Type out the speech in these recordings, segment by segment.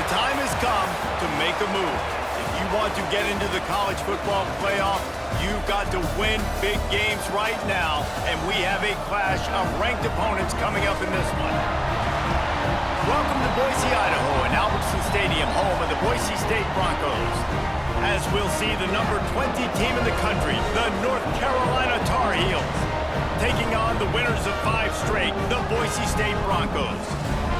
The time has come to make a move. If you want to get into the college football playoff, you've got to win big games right now, and we have a clash of ranked opponents coming up in this one. Welcome to Boise, Idaho, and Albertson Stadium, home of the Boise State Broncos. As we'll see the number 20 team in the country, the North Carolina Tar Heels, taking on the winners of 5 straight, the Boise State Broncos.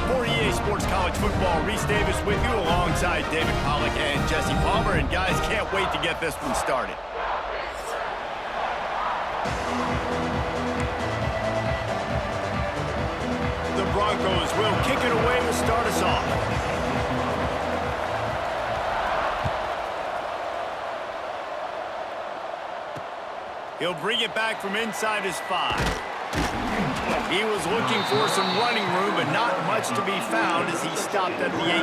For EA Sports College Football, Reese Davis with you alongside David Pollack and Jesse Palmer. And guys, can't wait to get this one started. The Broncos will kick it away to start us off. He'll bring it back from inside his 5. He was looking for some running room, but not much to be found as he stopped at the 18.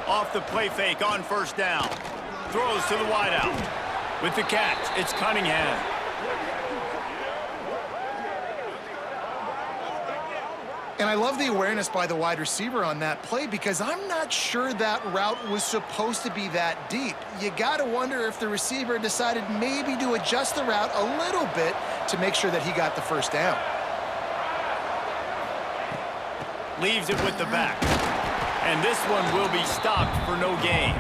Off the play fake on first down. Throws to the wideout. With the catch, it's Cunningham. And I love the awareness by the wide receiver on that play because I'm not sure that route was supposed to be that deep. You got to wonder if the receiver decided maybe to adjust the route a little bit to make sure that he got the first down. Leaves it with the back. And this one will be stopped for no gain.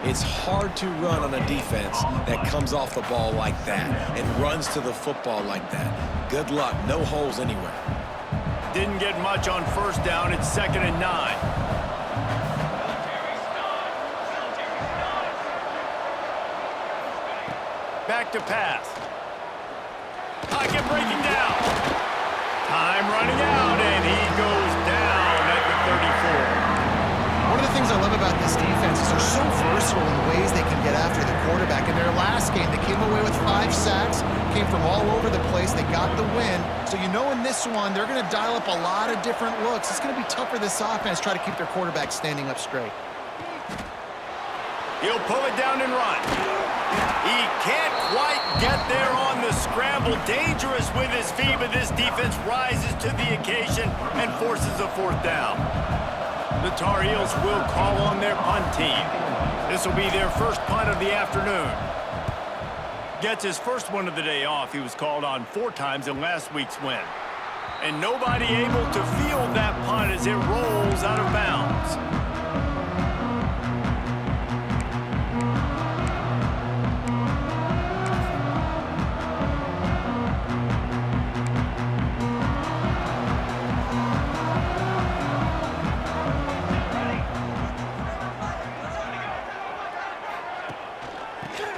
It's hard to run on a defense that comes off the ball like that and runs to the football like that. Good luck. No holes anywhere. Didn't get much on first down. It's 2nd and 9. Back to pass. Pocket breaking down. Time running out, and he goes down at the 34. One of the things I love about this defense is they're so versatile in ways they can get after the quarterback. In their last game, they came away with 5 sacks, came from all over the place. They got the win. So you know in this one, they're going to dial up a lot of different looks. It's going to be tough for this offense to try to keep their quarterback standing up straight. He'll pull it down and run. He can't quite get there on the scramble. Dangerous with his feet, but this defense rises to the occasion and forces a 4th down. The Tar Heels will call on their punt team. This will be their first punt of the afternoon. Gets his first one of the day off. He was called on 4 times in last week's win. And nobody able to field that punt as it rolls out of bounds.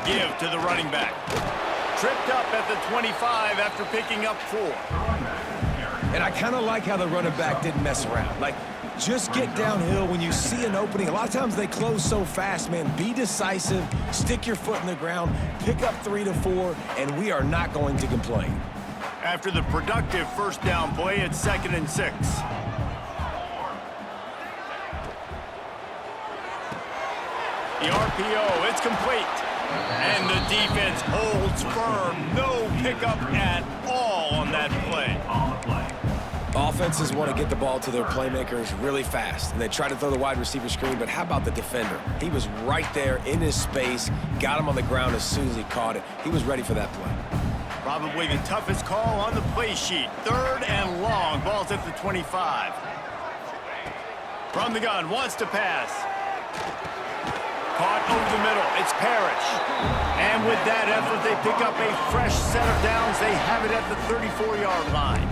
Give to the running back. Tripped up at the 25 after picking up 4. And I kind of like how the running back didn't mess around. Like, just get downhill when you see an opening. A lot of times they close so fast, man. Be decisive, stick your foot in the ground, pick up 3 to 4, and we are not going to complain. After the productive first down play, it's 2nd and 6. The RPO, it's complete. And the defense holds firm. No pickup at all on that play. Offenses want to get the ball to their playmakers really fast, and they try to throw the wide receiver screen, but how about the defender? He was right there in his space, got him on the ground as soon as he caught it. He was ready for that play. Probably the toughest call on the play sheet. 3rd and long. Ball's at the 25. From the gun, wants to pass. Caught over the middle. It's Parrish. And with that effort, they pick up a fresh set of downs. They have it at the 34-yard line.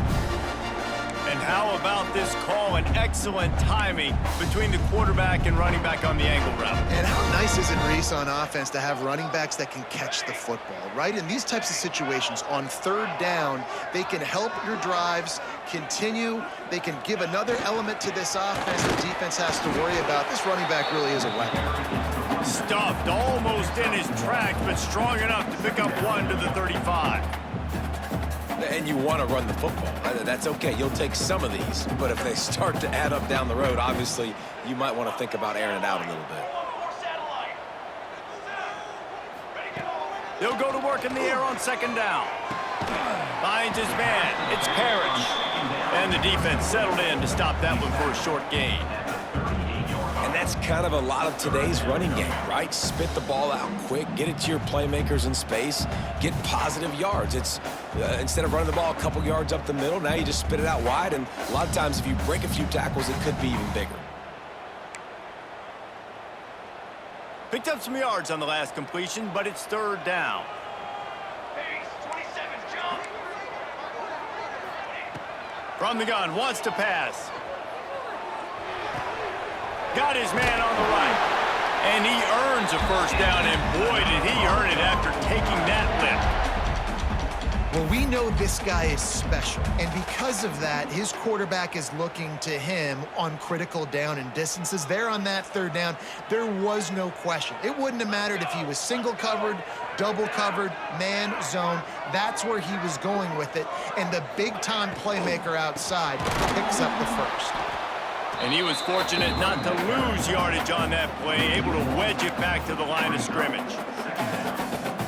And how about this call and excellent timing between the quarterback and running back on the angle route. And how nice is it, Reese, on offense to have running backs that can catch the football, right? In these types of situations, on 3rd down, they can help your drives continue. They can give another element to this offense the defense has to worry about. This running back really is a weapon. Stuffed almost in his tracks, but strong enough to pick up 1 to the 35. And you want to run the football. That's okay. You'll take some of these. But if they start to add up down the road, obviously, you might want to think about airing it out a little bit. They'll go to work in the air on second down. Finds his man. It's Parrish. And the defense settled in to stop that one for a short gain. And that's kind of a lot of today's running game, right? Spit the ball out quick, get it to your playmakers in space, get positive yards. It's instead of running the ball a couple yards up the middle, now you just spit it out wide, and a lot of times if you break a few tackles, it could be even bigger. Picked up some yards on the last completion, but it's third down. From the gun, wants to pass. Got his man on the right. And he earns a first down, and boy, did he earn it after taking that lift. Well, we know this guy is special, and because of that, his quarterback is looking to him on critical down and distances. There on that third down, there was no question. It wouldn't have mattered if he was single covered, double covered, man zone. That's where he was going with it, and the big-time playmaker outside picks up the first. And he was fortunate not to lose yardage on that play, able to wedge it back to the line of scrimmage.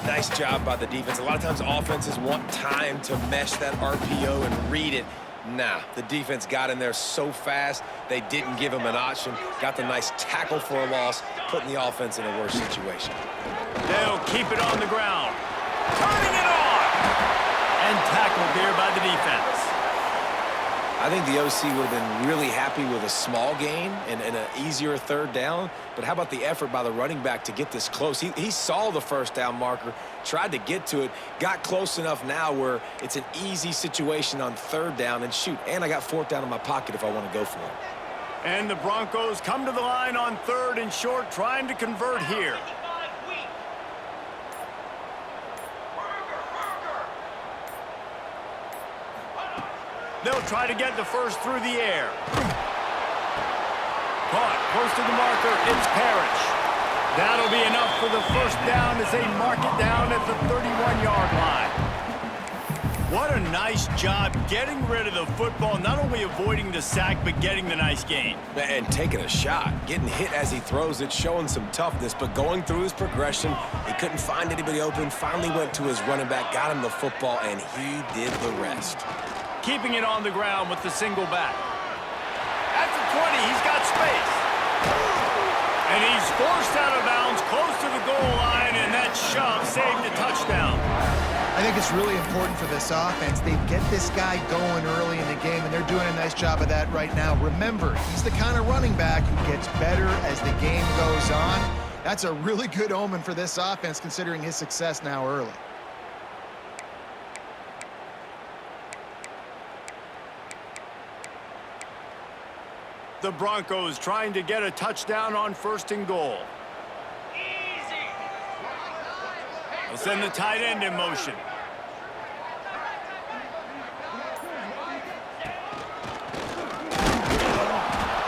Nice job by the defense. A lot of times offenses want time to mesh that RPO and read it. Nah, the defense got in there so fast, they didn't give him an option. Got the nice tackle for a loss, putting the offense in a worse situation. They'll keep it on the ground. Turning it on! And tackled here by the defense. I think the OC would have been really happy with a small gain and an easier third down. But how about the effort by the running back to get this close? He saw the first down marker, tried to get to it, got close enough now where it's an easy situation on third down. And shoot, and I got fourth down in my pocket if I want to go for it. And the Broncos come to the line on third and short, trying to convert here. They'll try to get the first through the air. Caught close to the marker. It's Parrish. That'll be enough for the first down as they mark it down at the 31-yard line. What a nice job getting rid of the football, not only avoiding the sack, but getting the nice gain. And taking a shot, getting hit as he throws it, showing some toughness, but going through his progression, he couldn't find anybody open, finally went to his running back, got him the football, and he did the rest. Keeping it on the ground with the single back. At the 20, he's got space. And he's forced out of bounds close to the goal line, and that shove saved a touchdown. I think it's really important for this offense. They get this guy going early in the game, and they're doing a nice job of that right now. Remember, he's the kind of running back who gets better as the game goes on. That's a really good omen for this offense, considering his success now early. The Broncos trying to get a touchdown on first and goal. They'll send the tight end in motion.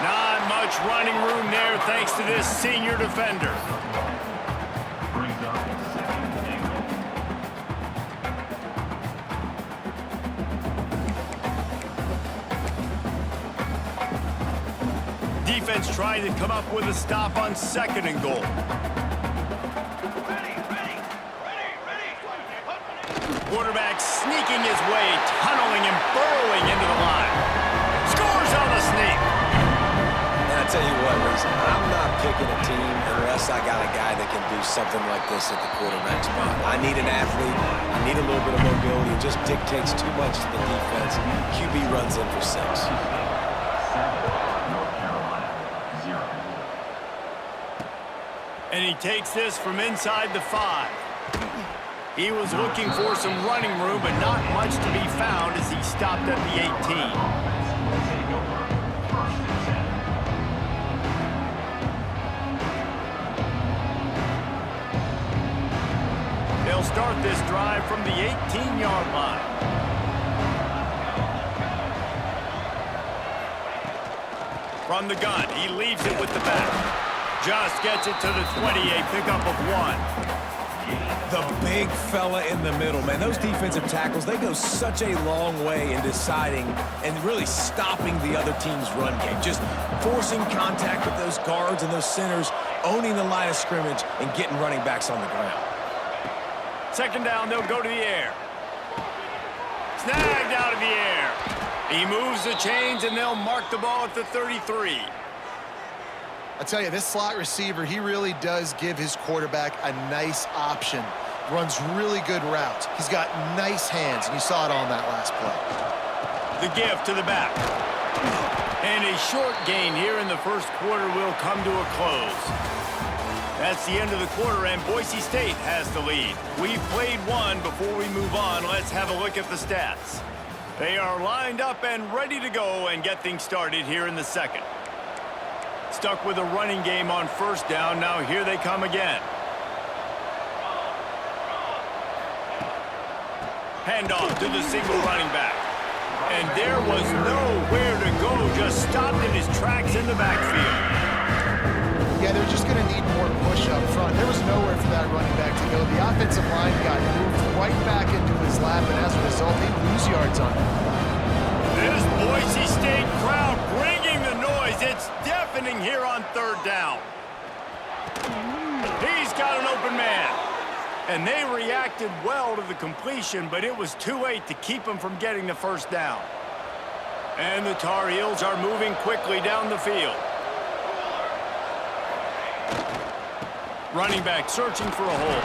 Not much running room there thanks to this senior defender. Defense trying to come up with a stop on second and goal. Quarterback sneaking his way, tunneling and burrowing into the line. Scores on the sneak. And I tell you what, Reese, I'm not picking a team unless I got a guy that can do something like this at the quarterback spot. I need an athlete. I need a little bit of mobility. It just dictates too much to the defense. QB runs in for 6. And he takes this from inside the 5. He was looking for some running room, but not much to be found as he stopped at the 18. They'll start this drive from the 18-yard line. From the gun, he leaves it with the back. Just gets it to the 20, a pickup of 1. The big fella in the middle, man. Those defensive tackles, they go such a long way in deciding and really stopping the other team's run game. Just forcing contact with those guards and those centers, owning the line of scrimmage, and getting running backs on the ground. Second down, they'll go to the air. Snagged out of the air. He moves the chains, and they'll mark the ball at the 33. I tell you, this slot receiver, he really does give his quarterback a nice option. Runs really good routes. He's got nice hands, and you saw it on that last play. The give to the back. And a short gain here in the first quarter will come to a close. That's the end of the quarter, and Boise State has the lead. We've played one. Before we move on, let's have a look at the stats. They are lined up and ready to go and get things started here in the second. Stuck with a running game on first down. Now here they come again. Handoff to the single running back. And there was nowhere to go. Just stopped in his tracks in the backfield. Yeah, they're just going to need more push up front. There was nowhere for that running back to go. The offensive line got moved right back into his lap, and as a result, they lose yards on it. This Boise State crowd bringing the noise. It's deafening here on third down. He's got an open man. And they reacted well to the completion, but it was too late to keep him from getting the first down. And the Tar Heels are moving quickly down the field. Running back searching for a hole.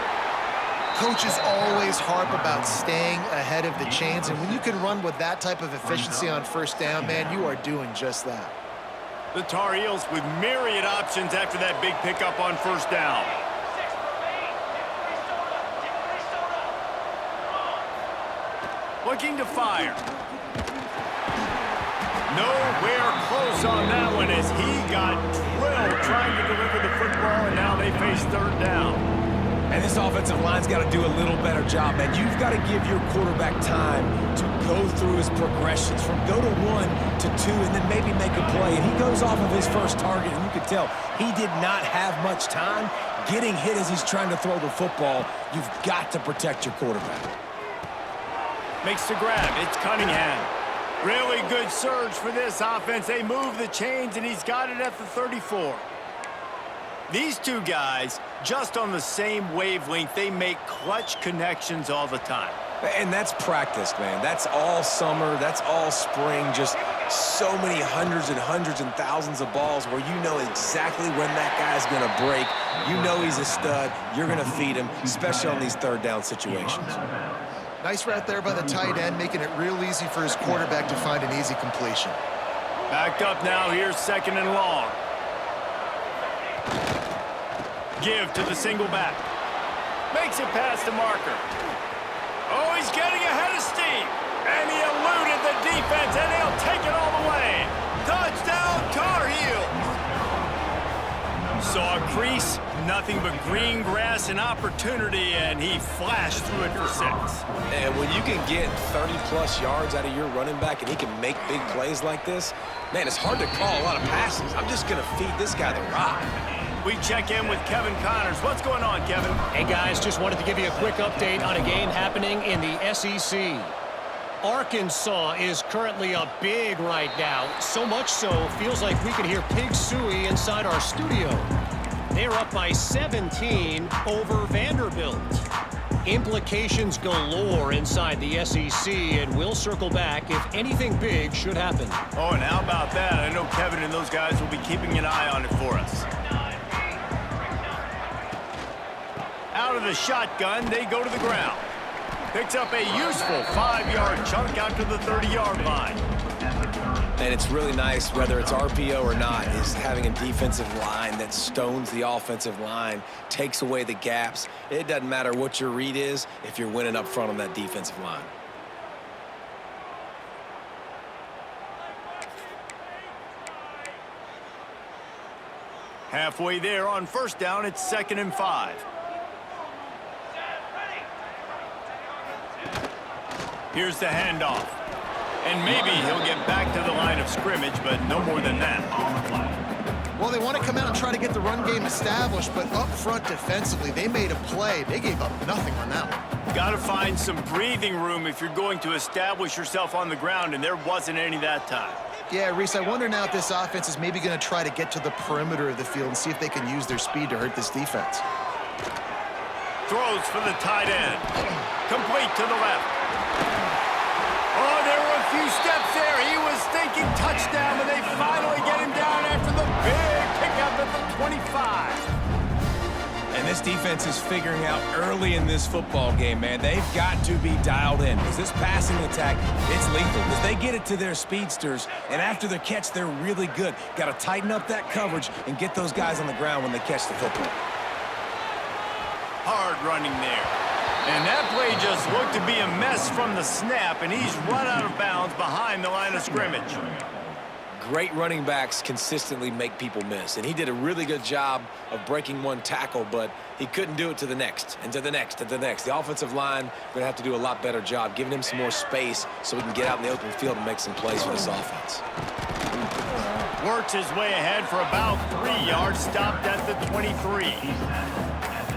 Coaches always harp about staying ahead of the chains, and when you can run with that type of efficiency on first down, man, you are doing just that. The Tar Heels with myriad options after that big pickup on first down. Looking to fire. Nowhere close on that one as he got drilled trying to deliver the football, and now they face third down. And this offensive line's got to do a little better job, man. You've got to give your quarterback time to go through his progressions from go to 1 to 2 and then maybe make a play. And he goes off of his first target, and you could tell he did not have much time getting hit as he's trying to throw the football. You've got to protect your quarterback. Makes the grab. It's Cunningham. Really good surge for this offense. They move the chains, and he's got it at the 34. These two guys, just on the same wavelength, they make clutch connections all the time. And that's practice, man. That's all summer. That's all spring. Just so many hundreds and thousands of balls where you know exactly when that guy's going to break. You know he's a stud. You're going to feed him, especially on these third down situations. Nice route there by the tight end, making it real easy for his quarterback to find an easy completion. Backed up now. Here's second and long. Give to the single back. Makes it past the marker. Oh, he's getting ahead of steam. And he eluded the defense, and he'll take it all the way. Touchdown, Tar Heels. Saw a crease, nothing but green grass and opportunity, and he flashed through it for 6. And when you can get 30-plus yards out of your running back and he can make big plays like this, man, it's hard to call a lot of passes. I'm just going to feed this guy the rock. We check in with Kevin Connors. What's going on, Kevin? Hey, guys, just wanted to give you a quick update on a game happening in the SEC. Arkansas is currently up big right now. So much so, feels like we can hear Pig Suey inside our studio. They're up by 17 over Vanderbilt. Implications galore inside the SEC, and we'll circle back if anything big should happen. Oh, and how about that? I know Kevin and those guys will be keeping an eye on it for us. Out of the shotgun, they go to the ground. Picks up a useful 5-yard chunk out to the 30-yard line. And it's really nice, whether it's RPO or not, is having a defensive line that stones the offensive line, takes away the gaps. It doesn't matter what your read is if you're winning up front on that defensive line. Halfway there on first down, it's 2nd and 5. Here's the handoff. And maybe he'll get back to the line of scrimmage, but no more than that. Well, they want to come out and try to get the run game established, but up front defensively, they made a play. They gave up nothing on that one. Got to find some breathing room if you're going to establish yourself on the ground, and there wasn't any that time. Yeah, Reese, I wonder now if this offense is maybe going to try to get to the perimeter of the field and see if they can use their speed to hurt this defense. Throws for the tight end. Complete to the left. Oh, there were a few steps there. He was thinking touchdown, but they finally get him down after the big pickup at the 25. And this defense is figuring out early in this football game, man. They've got to be dialed in because this passing attack, it's lethal because they get it to their speedsters, and after the catch, they're really good. Got to tighten up that coverage and get those guys on the ground when they catch the football. Hard running there. And that play just looked to be a mess from the snap, and he's run out of bounds behind the line of scrimmage. Great running backs consistently make people miss, and he did a really good job of breaking one tackle, but he couldn't do it to the next, and to the next, and to the next. The offensive line going to have to do a lot better job, giving him some more space so he can get out in the open field and make some plays for this offense. Works his way ahead for about 3 yards, stopped at the 23.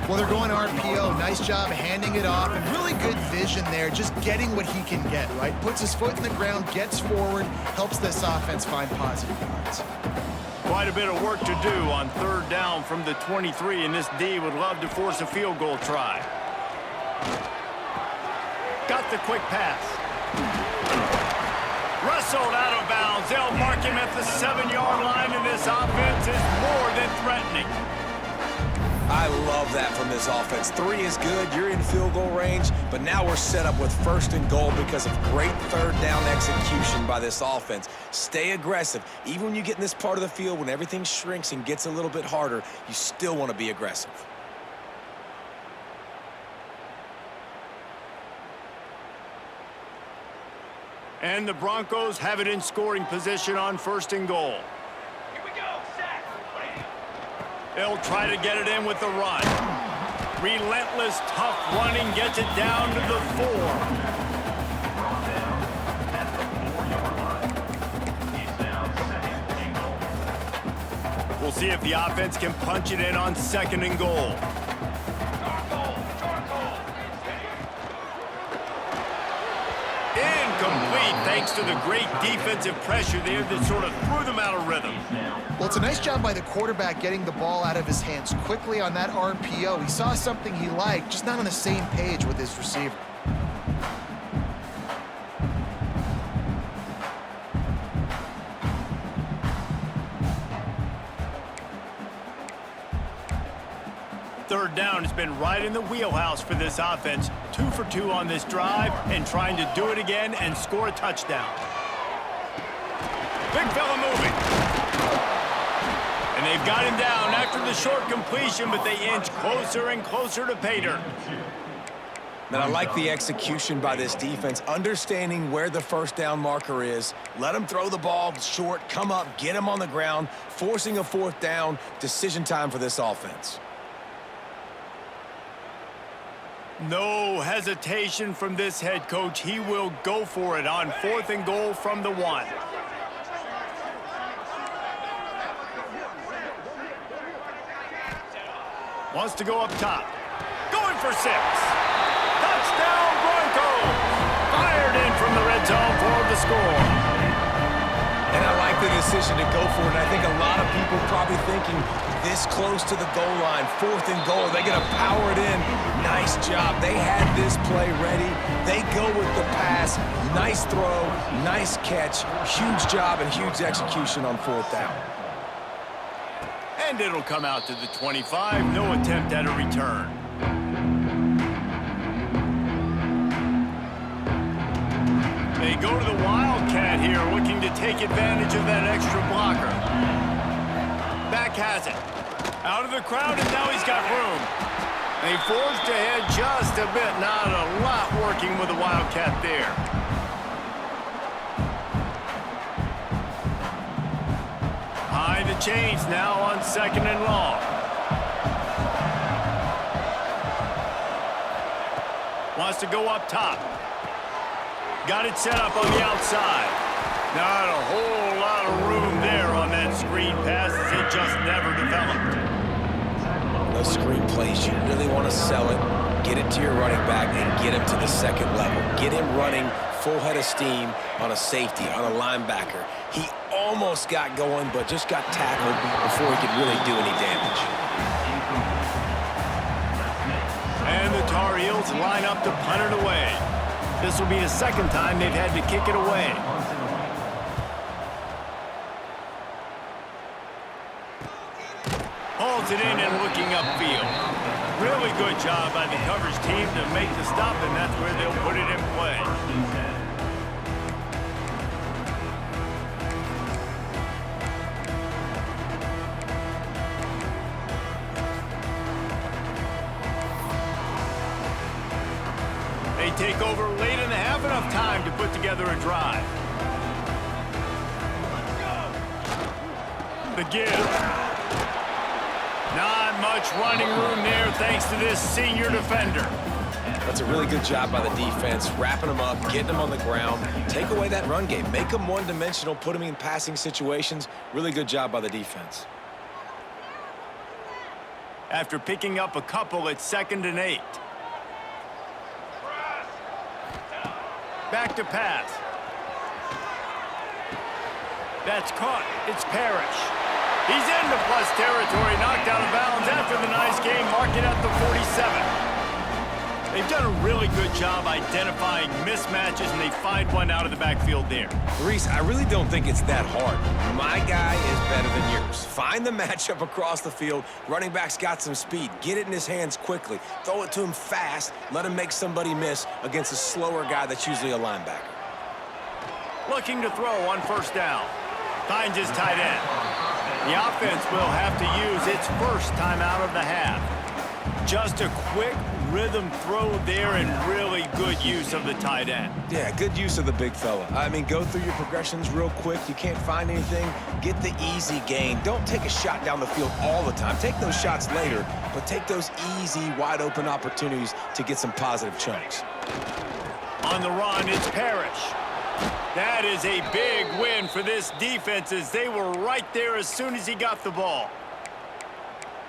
Well, they're going RPO. Nice job handing it off, and really good vision there, just getting what he can get, right? Puts his foot in the ground, gets forward, helps this offense find positive yards. Quite a bit of work to do on third down from the 23, and this D would love to force a field goal try. Got the quick pass. Wrestled out of bounds. They'll mark him at the 7-yard line, and this offense is more than threatening. I love that from this offense. 3 is good. You're in field goal range, but now we're set up with 1st and goal because of great third down execution by this offense. Stay aggressive. Even when you get in this part of the field, when everything shrinks and gets a little bit harder, you still want to be aggressive. And the Broncos have it in scoring position on 1st and goal. They'll try to get it in with the run. Relentless, tough running gets it down to the 4. We'll see if the offense can punch it in on 2nd and goal. Incomplete, thanks to the great defensive pressure there that sort of threw them out of rhythm. Well, it's a nice job by the quarterback getting the ball out of his hands quickly on that RPO. He saw something he liked, just not on the same page with his receiver. Third down has been right in the wheelhouse for this offense. 2 for 2 on this drive and trying to do it again and score a touchdown. Big fella moving. And they've got him down after the short completion, but they inch closer and closer to pay dirt. Man, I like the execution by this defense, understanding where the 1st down marker is. Let them throw the ball short, come up, get him on the ground, forcing a 4th down. Decision time for this offense. No hesitation from this head coach. He will go for it on 4th and goal from the 1. Wants to go up top. Going for 6. Touchdown, Broncos! Fired in from the red zone for the score. And I like the decision to go for it. I think a lot of people probably thinking this close to the goal line, 4th and goal, they're going to power it in. Nice job. They had this play ready. They go with the pass. Nice throw, nice catch. Huge job and huge execution on 4th down. And it'll come out to the 25. No attempt at a return. They go to the Wildcat here, looking to take advantage of that extra blocker. Back has it. Out of the crowd, and now he's got room. They forced ahead just a bit. Not a lot working with the Wildcat there. High the chains now on 2nd and long. Wants to go up top. Got it set up on the outside. Not a whole lot of room there on that screen pass as it just those screen plays, you really want to sell it, get it to your running back, and get him to the second level. Get him running full head of steam on a safety, on a linebacker. He almost got going, but just got tackled before he could really do any damage. And the Tar Heels line up to punt it away. This will be the second time they've had to kick it away. Hauls it in and looking upfield. Really good job by the coverage team to make the stop, and that's where they'll put it in play. They take over late in the half, enough time to put together a drive. The give. Not much running room there thanks to this senior defender. That's a really good job by the defense, wrapping them up, getting them on the ground. Take away that run game. Make them one-dimensional, put them in passing situations. Really good job by the defense. After picking up a couple, it's 2nd and 8. Back to pass. That's caught. It's Parrish. He's into plus territory, knocked out of bounds after the nice game, marking at the 47. They've done a really good job identifying mismatches, and they find one out of the backfield there. Reese, I really don't think it's that hard. My guy is better than yours. Find the matchup across the field. Running back's got some speed. Get it in his hands quickly. Throw it to him fast. Let him make somebody miss against a slower guy that's usually a linebacker. Looking to throw on 1st down. Finds his tight end. The offense will have to use its first timeout of the half. Just a quick rhythm throw there and really good use of the tight end. Yeah, good use of the big fella. I mean, go through your progressions real quick. You can't find anything, get the easy gain. Don't take a shot down the field all the time. Take those shots later, but take those easy, wide-open opportunities to get some positive chunks. On the run, it's Parrish. That is a big win for this defense as they were right there as soon as he got the ball.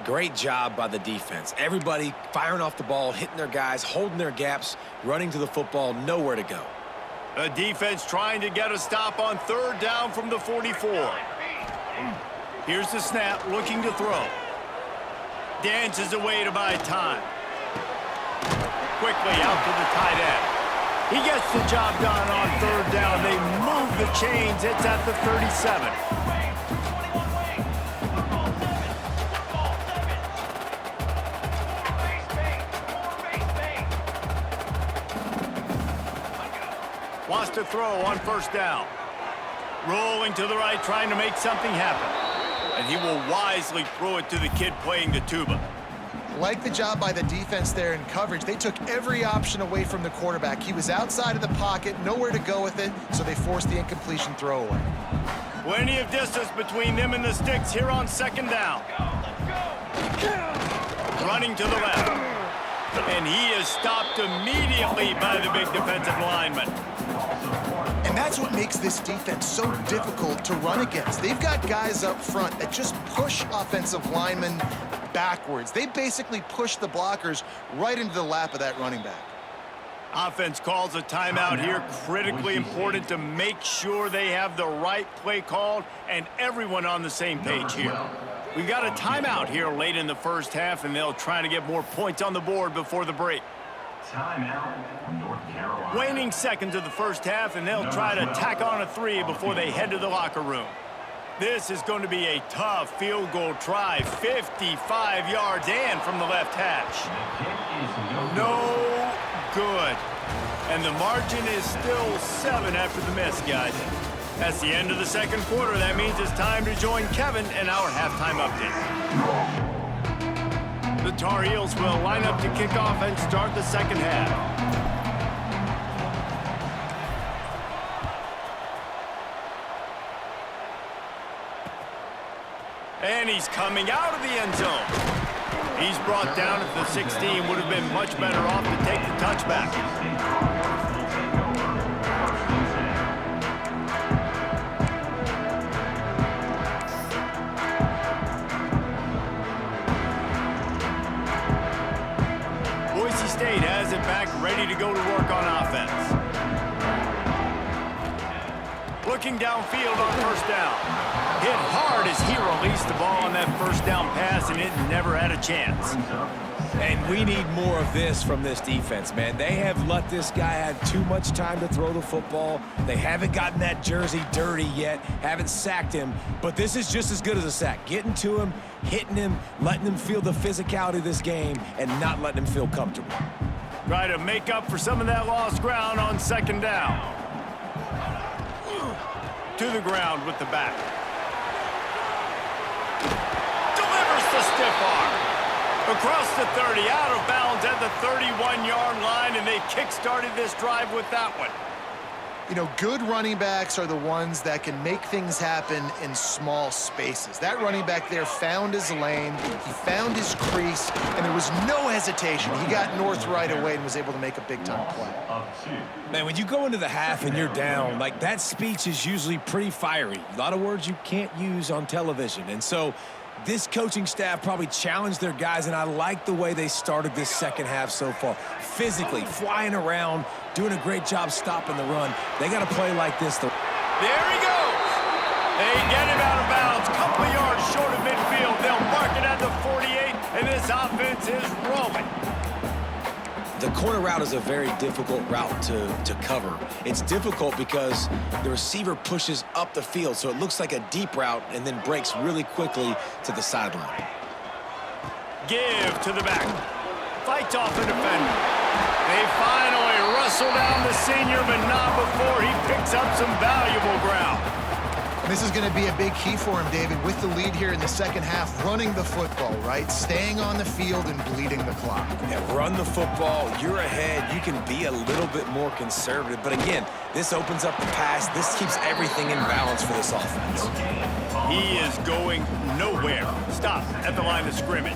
Great job by the defense. Everybody firing off the ball, hitting their guys, holding their gaps, running to the football, nowhere to go. The defense trying to get a stop on 3rd down from the 44. Here's the snap, looking to throw. Dances away to buy time. Quickly out to the tight end. He gets the job done on 3rd down. They move the chains. It's at the 37. Wants to throw on 1st down. Rolling to the right, trying to make something happen. And he will wisely throw it to the kid playing the tuba. Like the job by the defense there in coverage. They took every option away from the quarterback. He was outside of the pocket, nowhere to go with it, so they forced the incompletion throwaway. Plenty of distance between them and the sticks here on 2nd down. Running to the left. And he is stopped immediately by the big defensive lineman. And that's what makes this defense so difficult to run against. They've got guys up front that just push offensive linemen backwards. They basically push the blockers right into the lap of that running back. Offense calls a timeout here. Critically important to make sure they have the right play called and everyone on the same page here. We've got a timeout here late in the 1st half, and they'll try to get more points on the board before the break. Timeout, North Carolina. Waning seconds of the 1st half, and they'll try to tack on a 3 before they head to the locker room. This is going to be a tough field goal try. 55 yards and from the left hash. No good. And the margin is still 7 after the miss, guys. That's the end of the 2nd quarter. That means it's time to join Kevin in our halftime update. The Tar Heels will line up to kick off and start the 2nd half. And he's coming out of the end zone. He's brought down at the 16. Would have been much better off to take the touchback. go to work on offense. Looking downfield on first down. Hit hard as he released the ball on that first down pass, and it never had a chance. And we need more of this from this defense, man. They have let this guy have too much time to throw the football. They haven't gotten that jersey dirty yet, haven't sacked him, but this is just as good as a sack. Getting to him, hitting him, letting him feel the physicality of this game, and not letting him feel comfortable. Try to make up for some of that lost ground on second down. To the ground with the back. Delivers the stiff arm. Across the 30, out of bounds at the 31-yard line, and they kick-started this drive with that one. You know, good running backs are the ones that can make things happen in small spaces. That running back there found his lane, he found his crease, and there was no hesitation. He got north right away and was able to make a big-time play. Man, when you go into the half and you're down, like, that speech is usually pretty fiery. A lot of words you can't use on television, and so this coaching staff probably challenged their guys, and I like the way they started this second half so far. Physically, flying around, doing a great job stopping the run. They got to play like this. There he goes. They get him out of bounds. Couple of yards short of midfield. They'll mark it at the 48, and this offense is rolling. The corner route is a very difficult route to cover. It's difficult because the receiver pushes up the field, so it looks like a deep route and then breaks really quickly to the sideline. Give to the back. Fights off the defender. They finally wrestle down the senior, but not before he picks up some valuable ground. This is going to be a big key for him, David, with the lead here in the second half, running the football, right? Staying on the field and bleeding the clock. Yeah, run the football. You're ahead. You can be a little bit more conservative. But again, this opens up the pass. This keeps everything in balance for this offense. He is going nowhere. Stop at the line of scrimmage.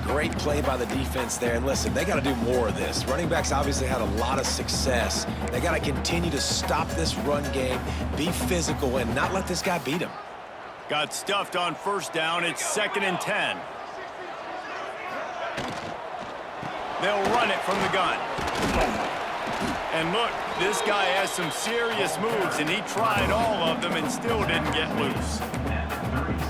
Great play by the defense there. And listen, they got to do more of this. Running backs obviously had a lot of success. They got to continue to stop this run game, be physical, and not let this guy beat him. Got stuffed on first down. It's 2nd and 10. They'll run it from the gun. And look, this guy has some serious moves, and he tried all of them and still didn't get loose.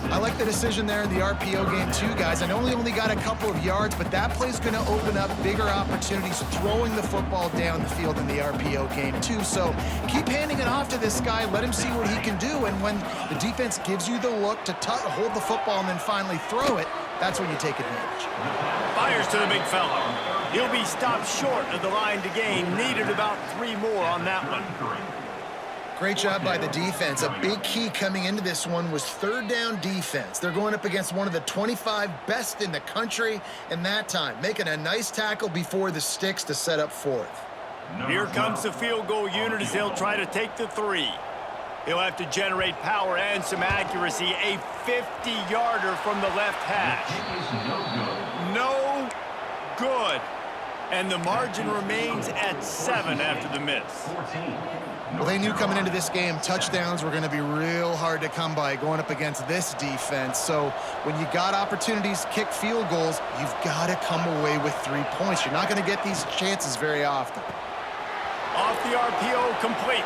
I like the decision there in the RPO game too, guys. I know he only got a couple of yards, but that play's going to open up bigger opportunities throwing the football down the field in the RPO game too. So keep handing it off to this guy. Let him see what he can do. And when the defense gives you the look to hold the football and then finally throw it, that's when you take advantage. Fires to the big fella. He'll be stopped short of the line to gain. Needed about 3 more on that one. Great job by the defense. A big key coming into this one was third down defense. They're going up against one of the 25 best in the country in that time, making a nice tackle before the sticks to set up fourth. Here comes the field goal unit as they'll try to take the 3. He'll have to generate power and some accuracy. A 50-yarder from the left hash. No good. And the margin remains at 7 after the miss. Well, they knew coming into this game, touchdowns were going to be real hard to come by going up against this defense. So when you got opportunities to kick field goals, you've got to come away with 3 points. You're not going to get these chances very often. Off the RPO, complete.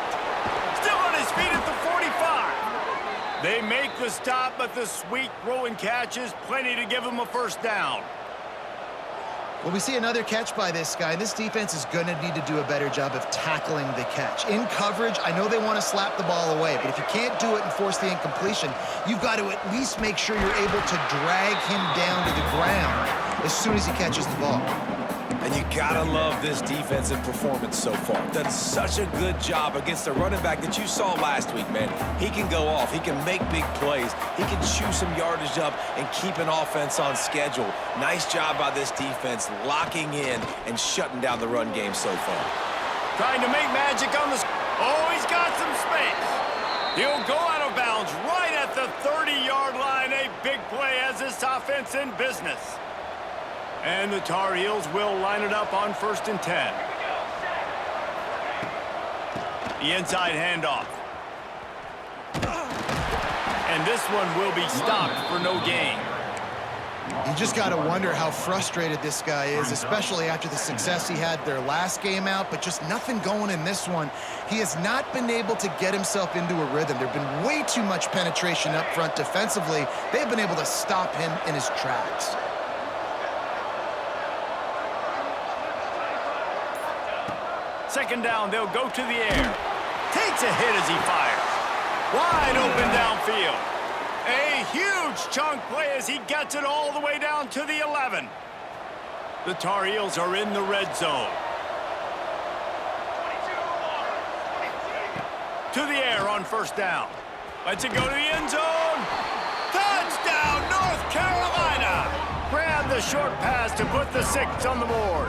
Still on his feet at the 45. They make the stop, but the sweet throw and catch is plenty to give him a first down. Well, we see another catch by this guy. This defense is going to need to do a better job of tackling the catch. In coverage, I know they want to slap the ball away, but if you can't do it and force the incompletion, you've got to at least make sure you're able to drag him down to the ground as soon as he catches the ball. And you gotta love this defensive performance so far. Done such a good job against a running back that you saw last week, man. He can go off. He can make big plays. He can chew some yardage up and keep an offense on schedule. Nice job by this defense locking in and shutting down the run game so far. Trying to make magic on the... Oh, he's got some space. He'll go out of bounds right at the 30-yard line. A big play has this offense in business. And the Tar Heels will line it up on 1st and 10. The inside handoff. And this one will be stopped for no gain. You just got to wonder how frustrated this guy is, especially after the success he had their last game out, but just nothing going in this one. He has not been able to get himself into a rhythm. There's been way too much penetration up front defensively. They've been able to stop him in his tracks. Second down, they'll go to the air. Takes a hit as he fires. Wide open downfield. A huge chunk play as he gets it all the way down to the 11. The Tar Heels are in the red zone. To the air on first down. Lets it go to the end zone. Touchdown, North Carolina! Grab the short pass to put the 6 on the board.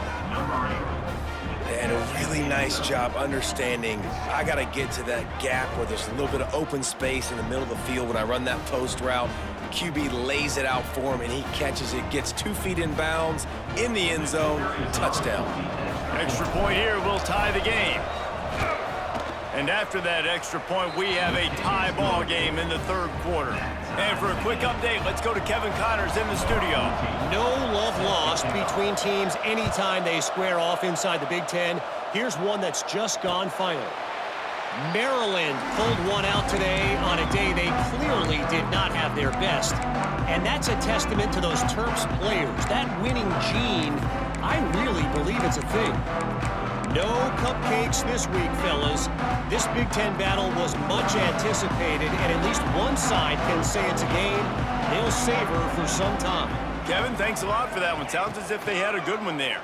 And a really nice job understanding I got to get to that gap where there's a little bit of open space in the middle of the field when I run that post route. The QB lays it out for him, and he catches it, gets 2 feet in bounds, in the end zone, touchdown. Extra point here will tie the game. And after that extra point, we have a tie ball game in the third quarter. And for a quick update, let's go to Kevin Connors in the studio. No love lost between teams anytime they square off inside the Big Ten. Here's one that's just gone final. Maryland pulled one out today on a day they clearly did not have their best. And that's a testament to those Terps players. That winning gene, I really believe it's a thing. No cupcakes this week, fellas. This Big Ten battle was much anticipated, and at least one side can say it's a game they'll savor for some time. Kevin, thanks a lot for that one. Sounds as if they had a good one there.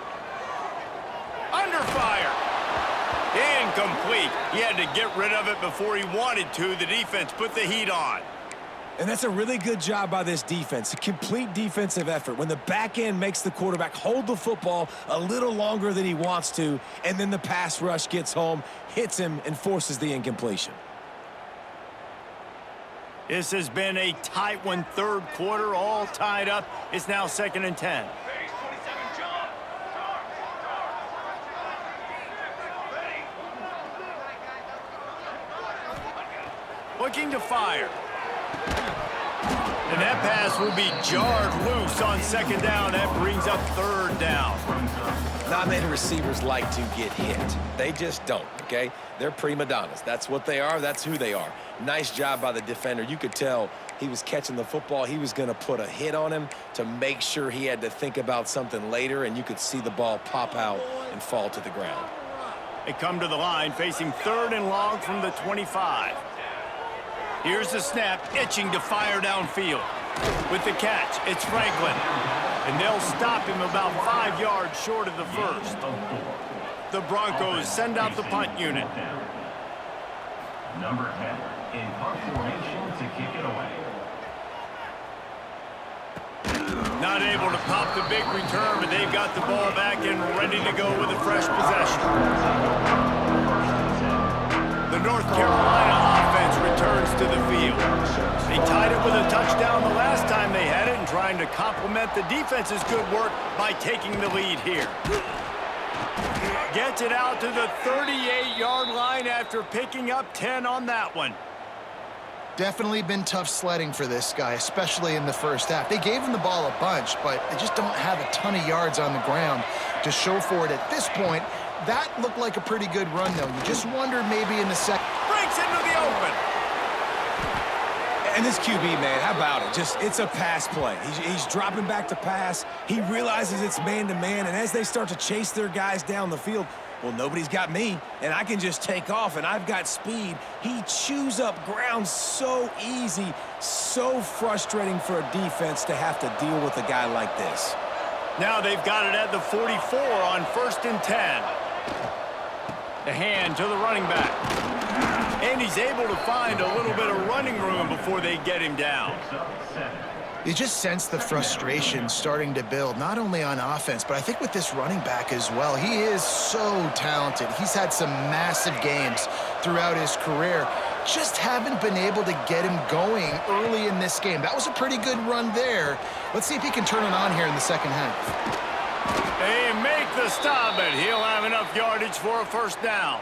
Under fire. Incomplete. He had to get rid of it before he wanted to. The defense put the heat on. And that's a really good job by this defense, a complete defensive effort. When the back end makes the quarterback hold the football a little longer than he wants to, and then the pass rush gets home, hits him, and forces the incompletion. This has been a tight one, third quarter, all tied up. It's now 2nd and 10. Looking to fire. And that pass will be jarred loose on 2nd down. That brings up 3rd down. Not many receivers like to get hit. They just don't, okay? They're prima donnas. That's what they are. That's who they are. Nice job by the defender. You could tell he was catching the football. He was going to put a hit on him to make sure he had to think about something later, and you could see the ball pop out and fall to the ground. They come to the line facing 3rd and long from the 25. Here's the snap, itching to fire downfield. With the catch, it's Franklin. And they'll stop him about 5 yards short of the first. The Broncos send out the punt unit. Number 10 in punt formation to kick it away. Not able to pop the big return, but they've got the ball back and ready to go with a fresh possession. The North Carolina offense returns to the field. They tied it with a touchdown the last time they had it and trying to complement the defense's good work by taking the lead here. Gets it out to the 38-yard line after picking up 10 on that one. Definitely been tough sledding for this guy, especially in the first half. They gave him the ball a bunch, but they just don't have a ton of yards on the ground to show for it at this point. That looked like a pretty good run, though. You just wondered maybe in the second. Breaks into the open. And this QB, man, how about it? It's a pass play. He's dropping back to pass. He realizes it's man-to-man, and as they start to chase their guys down the field, well, nobody's got me, and I can just take off, and I've got speed. He chews up ground so easy, so frustrating for a defense to have to deal with a guy like this. Now they've got it at the 44 on 1st and 10. The hand to the running back. And he's able to find a little bit of running room before they get him down. You just sense the frustration starting to build, not only on offense, but I think with this running back as well. He is so talented. He's had some massive games throughout his career. Just haven't been able to get him going early in this game. That was a pretty good run there. Let's see if he can turn it on here in the second half. They make the stop, but he'll have enough yardage for a 1st down.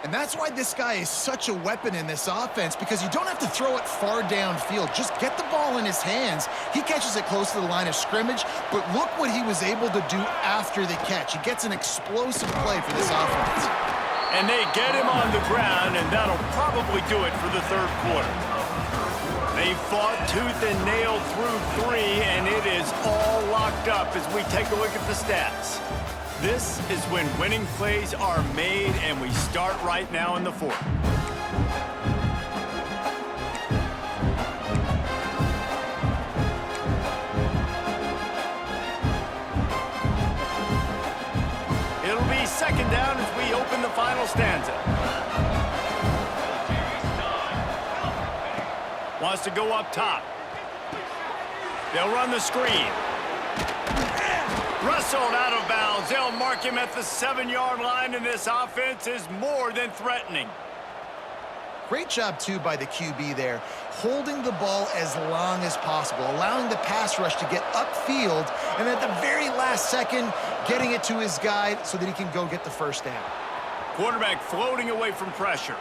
And that's why this guy is such a weapon in this offense, because you don't have to throw it far downfield. Just get the ball in his hands. He catches it close to the line of scrimmage, but look what he was able to do after the catch. He gets an explosive play for this offense. And they get him on the ground, and that'll probably do it for the third quarter. They fought tooth and nail through 3, and it is all locked up as we take a look at the stats. This is when winning plays are made, and we start right now in the fourth. It'll be second down as we open the final stanza. Wants to go up top. They'll run the screen. Wrestled out of bounds. They'll mark him at the 7-yard line, and this offense is more than threatening. Great job, too, by the QB there, holding the ball as long as possible, allowing the pass rush to get upfield, and at the very last second, getting it to his guy so that he can go get the first down. Quarterback floating away from pressure.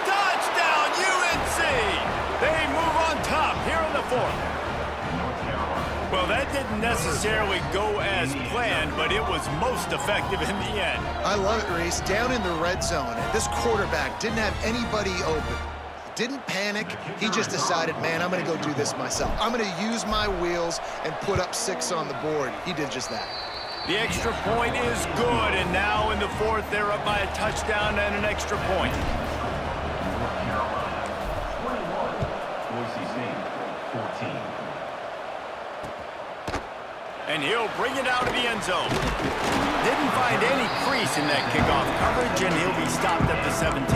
Touchdown, UNC! They move on top here in the fourth. Well, that didn't necessarily go as planned, but it was most effective in the end. I love it, Reese. Down in the red zone, and this quarterback didn't have anybody open. Didn't panic. He just decided, man, I'm going to go do this myself. I'm going to use my wheels and put up 6 on the board. He did just that. The extra point is good, and now in the fourth, they're up by a touchdown and an extra point. Boise State, 14. And he'll bring it out of the end zone. Didn't find any crease in that kickoff coverage, and he'll be stopped at the 17.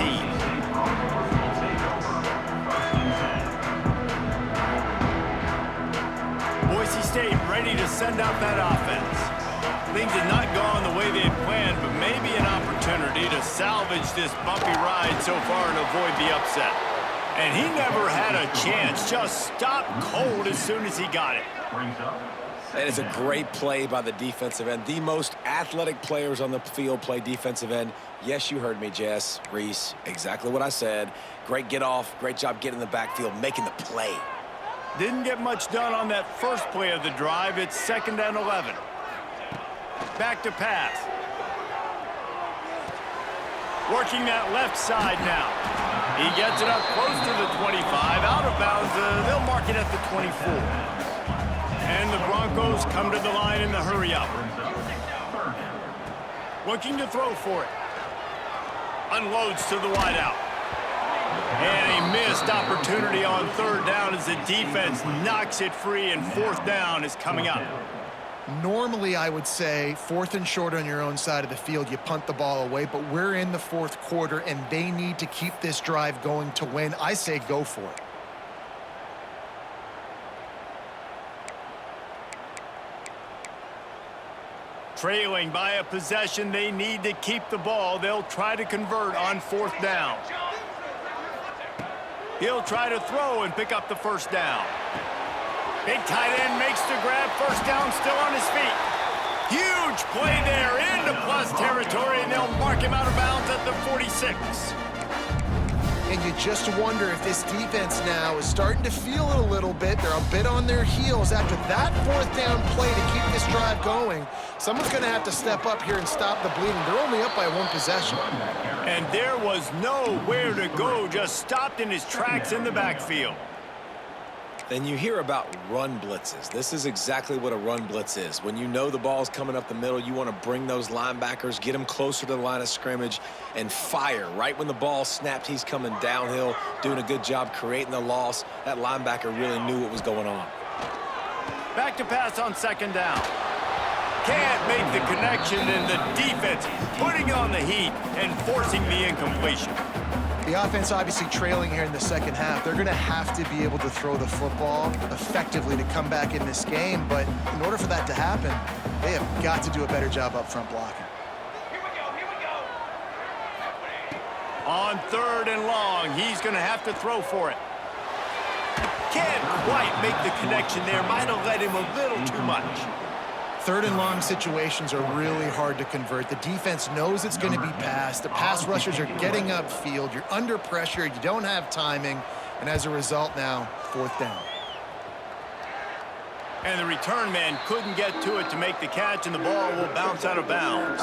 Boise State ready to send out that offense. Things had not gone the way they had planned, but maybe an opportunity to salvage this bumpy ride so far and avoid the upset. And he never had a chance, just stopped cold as soon as he got it. That is a great play by the defensive end. The most athletic players on the field play defensive end. Yes, you heard me, Jess, Reese. Exactly what I said. Great get off. Great job getting in the backfield, making the play. Didn't get much done on that first play of the drive. It's 2nd and 11. Back to pass. Working that left side now. He gets it up close to the 25. Out of bounds. They'll mark it at the 24. And the Broncos come to the line in the hurry-up. Looking to throw for it. Unloads to the wideout. And a missed opportunity on 3rd down as the defense knocks it free, and 4th down is coming up. Normally, I would say 4th and short on your own side of the field, you punt the ball away, but we're in the 4th quarter, and they need to keep this drive going to win. I say go for it. Trailing by a possession, they need to keep the ball. They'll try to convert on 4th down. He'll try to throw and pick up the 1st down. Big tight end makes the grab. 1st down, still on his feet. Huge play there into plus territory, and they'll mark him out of bounds at the 46. And you just wonder if this defense now is starting to feel it a little bit. They're a bit on their heels after that 4th down play to keep this drive going. Someone's going to have to step up here and stop the bleeding. They're only up by 1 possession. And there was nowhere to go, just stopped in his tracks in the backfield. Then you hear about run blitzes. This is exactly what a run blitz is. When you know the ball's coming up the middle, you want to bring those linebackers, get them closer to the line of scrimmage, and fire. Right when the ball snapped, he's coming downhill, doing a good job creating the loss. That linebacker really knew what was going on. Back to pass on 2nd down. Can't make the connection, and the defense putting on the heat and forcing the incompletion. The offense obviously trailing here in the 2nd half. They're going to have to be able to throw the football effectively to come back in this game, but in order for that to happen, they have got to do a better job up front blocking. Here we go. On 3rd and long, he's going to have to throw for it. Can't quite make the connection there. Might have let him a little too much. third and long situations are really hard to convert. The defense knows it's going to be passed. The pass rushers are getting upfield. You're under pressure. You don't have timing. And as a result now, 4th down. And the return man couldn't get to it to make the catch, and the ball will bounce out of bounds.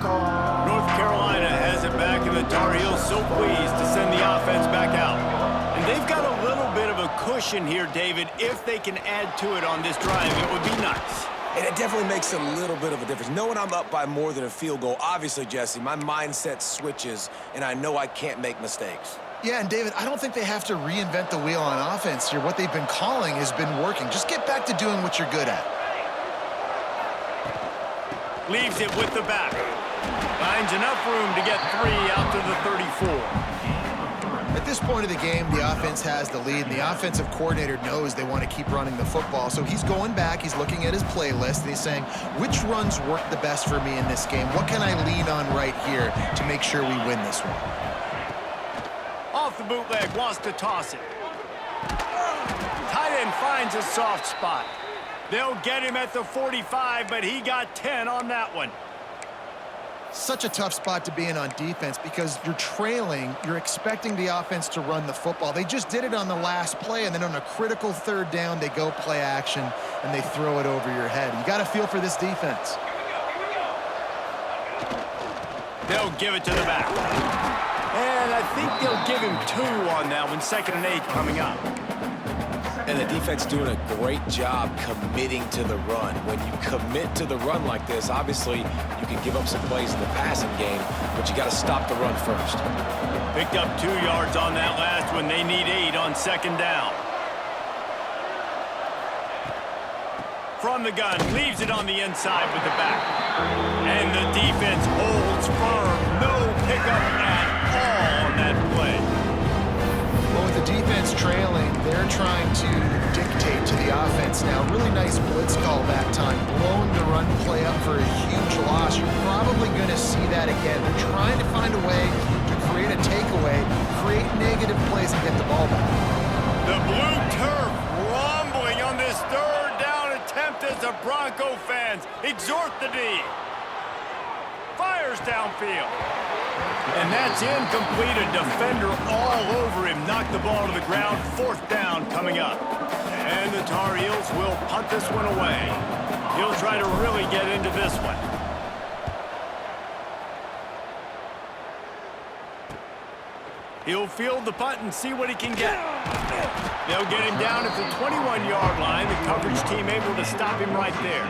North Carolina has it back, and the Tar Heels so pleased to send the offense back out. And they've got a little bit of a cushion here, David. If they can add to it on this drive, it would be nice. And it definitely makes a little bit of a difference. Knowing I'm up by more than a field goal, obviously, Jesse, my mindset switches, and I know I can't make mistakes. Yeah, and David, I don't think they have to reinvent the wheel on offense here. What they've been calling has been working. Just get back to doing what you're good at. Leaves it with the back. Finds enough room to get 3 out to the 34. At this point of the game, the offense has the lead, and the offensive coordinator knows they want to keep running the football. So he's going back, he's looking at his playlist, and he's saying, which runs work the best for me in this game? What can I lean on right here to make sure we win this one? Off the bootleg, wants to toss it. Tight end finds a soft spot. They'll get him at the 45, but he got 10 on that one. Such a tough spot to be in on defense because you're trailing, you're expecting the offense to run the football. They just did it on the last play, and then on a critical 3rd down, they go play action, and they throw it over your head. You got to feel for this defense. They'll give it to the back. And I think they'll give him 2 on that one, 2nd and 8 coming up. And the defense doing a great job committing to the run. When you commit to the run like this, obviously you can give up some plays in the passing game, but you got to stop the run first. Picked up 2 yards on that last one. They need 8 on 2nd down. From the gun, leaves it on the inside with the back. And the defense holds firm. No pickup at all on that play. Well, with the defense trailing, they're trying to dictate to the offense now. Really nice blitz call that time, blowing the run play up for a huge loss. You're probably going to see that again. They're trying to find a way to create a takeaway, create negative plays, and get the ball back. The blue turf rumbling on this 3rd down attempt as the Bronco fans exhort the D. Fires downfield. And that's incomplete. A defender all over him. Knocked the ball to the ground. 4th down coming up. And the Tar Heels will punt this one away. He'll try to really get into this one. He'll field the punt and see what he can get. They'll get him down at the 21-yard line. The coverage team able to stop him right there.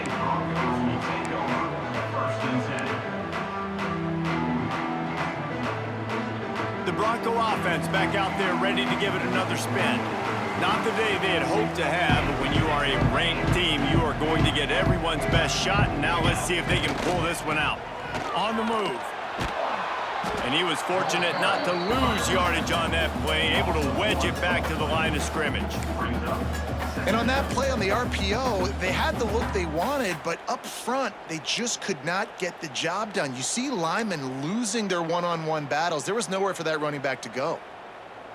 The Bronco offense back out there ready to give it another spin. Not the day they had hoped to have, but when you are a ranked team, you are going to get everyone's best shot, and now let's see if they can pull this one out. On the move. And he was fortunate not to lose yardage on that play, able to wedge it back to the line of scrimmage. And on that play on the RPO, they had the look they wanted, but up front, they just could not get the job done. You see linemen losing their one-on-one battles. There was nowhere for that running back to go.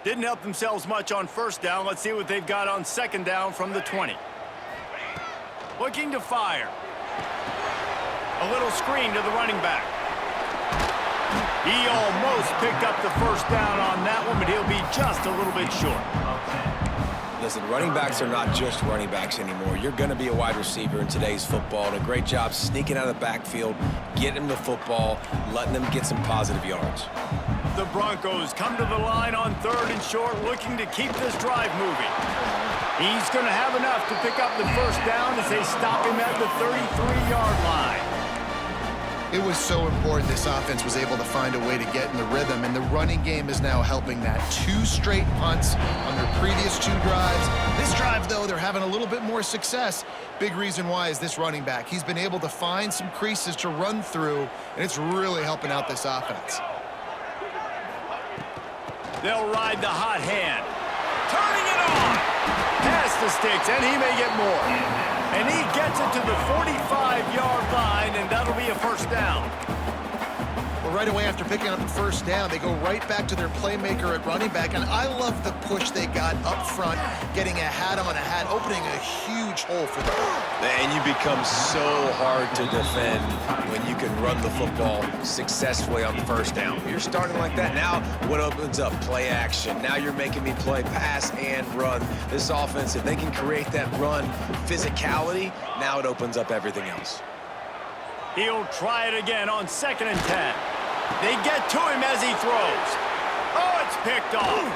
Didn't help themselves much on 1st down. Let's see what they've got on 2nd down from the 20. Looking to fire. A little screen to the running back. He almost picked up the 1st down on that one, but he'll be just a little bit short. Listen, running backs are not just running backs anymore. You're going to be a wide receiver in today's football. And a great job sneaking out of the backfield, getting the football, letting them get some positive yards. The Broncos come to the line on 3rd and short, looking to keep this drive moving. He's going to have enough to pick up the 1st down as they stop him at the 33-yard line. It was so important this offense was able to find a way to get in the rhythm, and the running game is now helping that. 2 straight punts on their previous 2 drives. This drive, though, they're having a little bit more success. Big reason why is this running back. He's been able to find some creases to run through, and it's really helping out this offense. They'll ride the hot hand. Turning it on. Past the sticks, and he may get more. And he gets it to the 45-yard line, and that'll be a 1st down. Well, right away after picking up the first down, they go right back to their playmaker at running back, and I love the push they got up front, getting a hat on a hat, opening a huge hole for them. Man, you become so hard to defend when you can run the football successfully on first down. You're starting like that. Now what opens up? Play action. Now you're making me play pass and run. This offense, if they can create that run physicality, now it opens up everything else. He'll try it again on 2nd and 10. They get to him as he throws. Oh, it's picked off.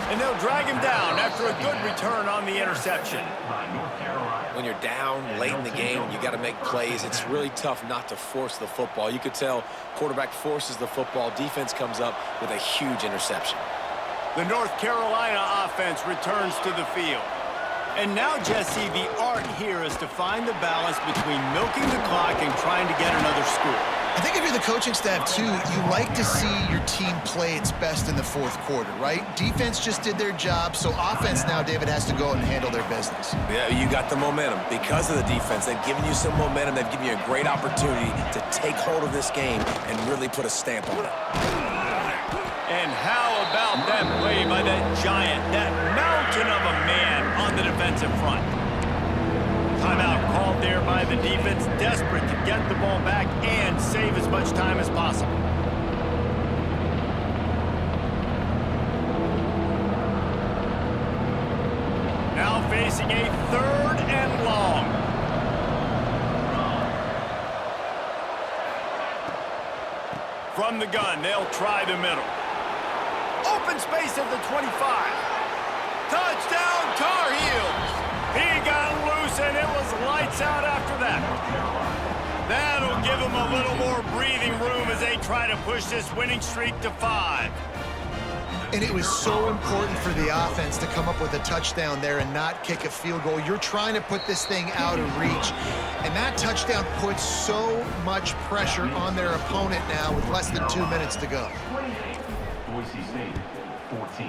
And they'll drag him down after a good return on the interception. When you're down late in the game and you got to make plays, it's really tough not to force the football. You could tell quarterback forces the football. Defense comes up with a huge interception. The North Carolina offense returns to the field. And now, Jesse, the art here is to find the balance between milking the clock and trying to get another score. I think if you're the coaching staff, too, you like to see your team play its best in the fourth quarter, right? Defense just did their job, so offense now, David, has to go and handle their business. Yeah, you got the momentum. Because of the defense, they've given you some momentum. They've given you a great opportunity to take hold of this game and really put a stamp on it. And how about that play by that giant, that mountain of a man on the defensive front? Timeout called there by the defense, desperate to get the ball back and save as much time as possible. Now facing a 3rd and long. From the gun, they'll try the middle. Open space at the 25. Touchdown, Tar Heels. He got loose, and it was lights out after that. That'll give them a little more breathing room as they try to push this winning streak to 5. And it was so important for the offense to come up with a touchdown there and not kick a field goal. You're trying to put this thing out of reach. And that touchdown puts so much pressure on their opponent now with less than 2 minutes to go. Boise State, 14.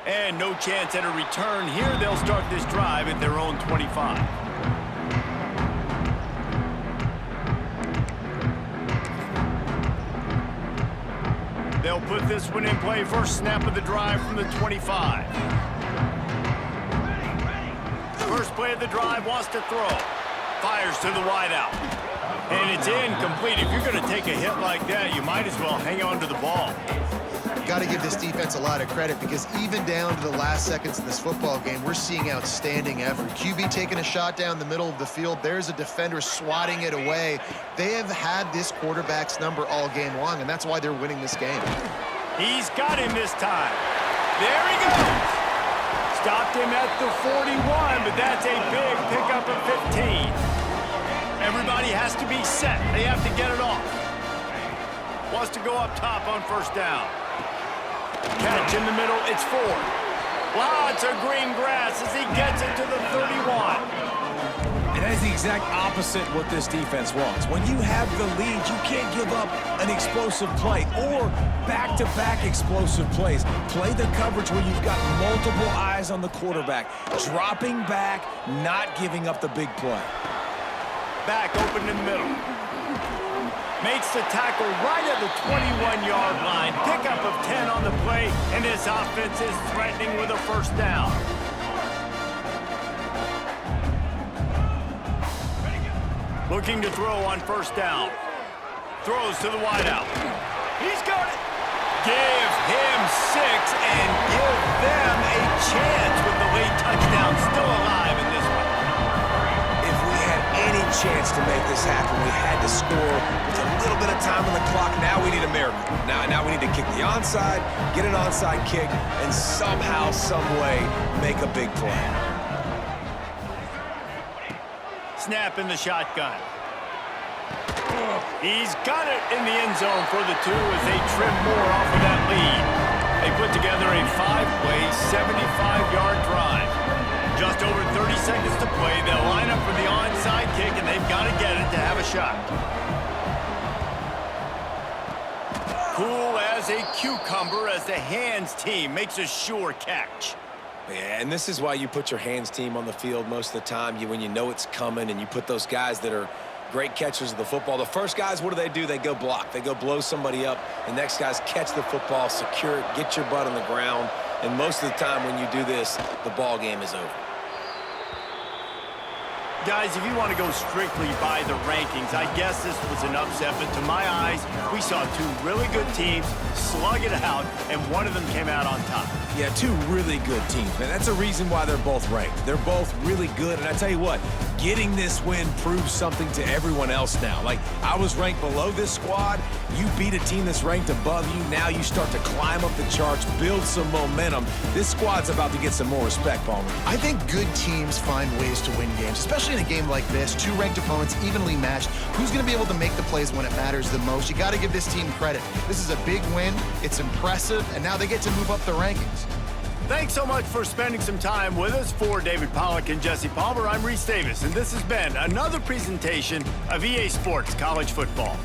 And no chance at a return here. They'll start this drive at their own 25. They'll put this one in play. First snap of the drive from the 25. First play of the drive, wants to throw. Fires to the wideout. And it's incomplete. If you're going to take a hit like that, you might as well hang on to the ball. Got to give this defense a lot of credit because even down to the last seconds of this football game, we're seeing outstanding effort. QB taking a shot down the middle of the field. There's a defender swatting it away. They have had this quarterback's number all game long, and that's why they're winning this game. He's got him this time. There he goes. Stopped him at the 41, but that's a big pickup of 15. Everybody has to be set. They have to get it off. Wants to go up top on first down. Catch in the middle, it's 4. Lots of green grass as he gets it to the 31. And that is the exact opposite what this defense wants. When you have the lead, you can't give up an explosive play or back-to-back explosive plays. Play the coverage where you've got multiple eyes on the quarterback. Dropping back, not giving up the big play. Back open in the middle. Makes the tackle right at the 21-yard line. Pickup of 10 on the play, and this offense is threatening with a first down. Looking to throw on first down. Throws to the wideout. He's got it. Give him 6 and give them a chance with the late touchdown still alive in this one. If we had any chance to make this happen, we had to score with a little bit of time on the clock. Now we need a miracle. Now we need to kick the onside, get an onside kick, and somehow, some way, make a big play. Snap in the shotgun. He's got it in the end zone for the 2 as they trim more off of that lead. They put together a 5-play, 75-yard drive. Just over 30 seconds to play. They'll line up for the onside kick, and they've got to get it to have a shot. Cool as a cucumber as the hands team makes a sure catch. Yeah, and this is why you put your hands team on the field most of the time. When you know it's coming, and you put those guys that are great catchers of the football. The first guys, what do? They go block. They go blow somebody up. The next guys catch the football, secure it, get your butt on the ground. And most of the time when you do this, the ball game is over. Guys, if you want to go strictly by the rankings, I guess this was an upset, but to my eyes, we saw two really good teams slug it out, and one of them came out on top. Yeah, two really good teams, man. That's a reason why they're both ranked. They're both really good, and I tell you what, getting this win proves something to everyone else now. Like, I was ranked below this squad. You beat a team that's ranked above you. Now you start to climb up the charts, build some momentum. This squad's about to get some more respect, Palmer. I think good teams find ways to win games, especially in a game like this. Two ranked opponents, evenly matched. Who's going to be able to make the plays when it matters the most? You got to give this team credit. This is a big win. It's impressive, and now they get to move up the rankings. Thanks so much for spending some time with us. For David Pollack and Jesse Palmer, I'm Reese Davis, and this has been another presentation of EA Sports College Football.